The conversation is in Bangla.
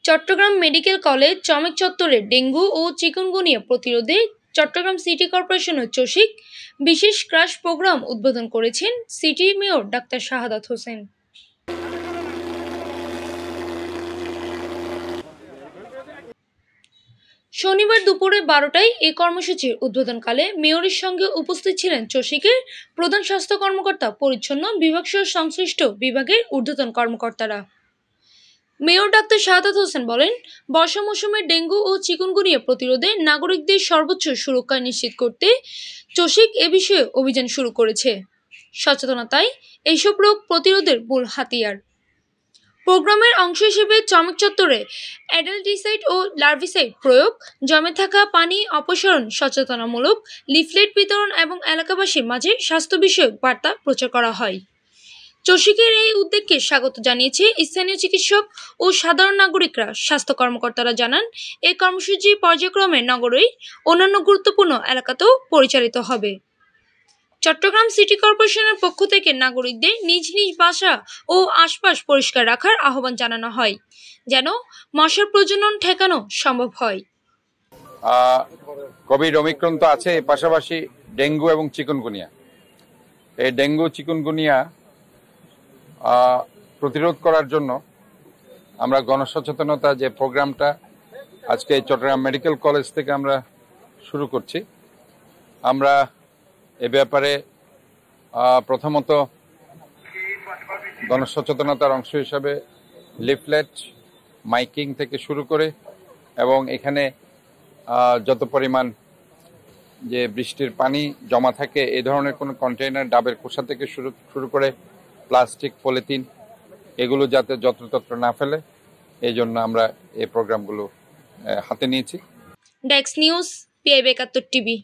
চট্টগ্রাম মেডিকেল কলেজ চমেক চত্বরে ডেঙ্গু ও চিকুনগুনিয়া প্রতিরোধে চট্টগ্রাম সিটি কর্পোরেশনের চসিক বিশেষ ক্রাশ প্রোগ্রাম উদ্বোধন করেছেন city mayor doctor Shahadat Hossain. শনিবার দুপুরে 12টায় এই কর্মসূচির উদ্বোধনকালে মেয়রের সঙ্গে উপস্থিত ছিলেন চসিকের প্রধান স্বাস্থ্য কর্মকর্তা, পরিচ্ছন্ন বিভাগসহ সংশ্লিষ্ট বিভাগের ঊর্ধ্বতন কর্মকর্তারা। মেয়র ডাক্তার শাহাদাত হোসেন বলেন, বর্ষা মৌসুমে ডেঙ্গু ও চিকুনগুনিয়া প্রতিরোধে নাগরিকদের সর্বোচ্চ সুরক্ষা নিশ্চিত করতে চসিক এ বিষয়ে অভিযান শুরু করেছে। সচেতনতাই এইসব রোগ প্রতিরোধের মূল হাতিয়ার। প্রোগ্রামের অংশ হিসেবে চমেক চত্বরে অ্যাডাল্টিসাইড ও লার্ভিসাইড প্রয়োগ, জমে থাকা পানি অপসারণ সচেতনামূলক লিফলেট বিতরণ এবং এলাকাবাসীর মাঝে স্বাস্থ্য বিষয়ক বার্তা প্রচার করা হয়। চসিকের এই উদ্যোগকে স্বাগত জানিয়েছে স্থানীয় চিকিৎসক ও সাধারণ নাগরিকরা। স্বাস্থ্য কর্মকর্তারা জানান, এই কর্মসূচি পর্যায়ক্রমে নগরীর অন্যান্য গুরুত্বপূর্ণ এলাকাতেও পরিচালিত হবে। চট্টগ্রাম সিটি কর্পোরেশনের পক্ষ থেকে নাগরিকদের নিজ নিজ বাসা ও আশপাশ পরিষ্কার রাখার আহ্বান জানানো হয়, যেন মশার প্রজনন ঠেকানো সম্ভব হয়। কোভিড ওমিক্রন তো আছে, পাশাপাশি ডেঙ্গু এবং চিকুনগুনিয়া। এই ডেঙ্গু চিকুনগুনিয়া প্রতিরোধ করার জন্য আমরা গণসচেতনতা যে প্রোগ্রামটা আজকে চট্টগ্রাম মেডিকেল কলেজ থেকে আমরা শুরু করছি, আমরা এ ব্যাপারে প্রথমত গণসচেতনতার অংশ হিসাবে লিফলেট, মাইকিং থেকে শুরু করে এবং এখানে যত পরিমাণ যে বৃষ্টির পানি জমা থাকে এই ধরনের কোনো কন্টেইনার, ডাবের খোসা থেকে শুরু করে প্লাস্টিক, পলিথিন এগুলো যাতে যত্রতত্র না ফেলে, এই জন্য আমরা এই প্রোগ্রামগুলো হাতে নিয়েছি। Desk news, PIB 71 TV.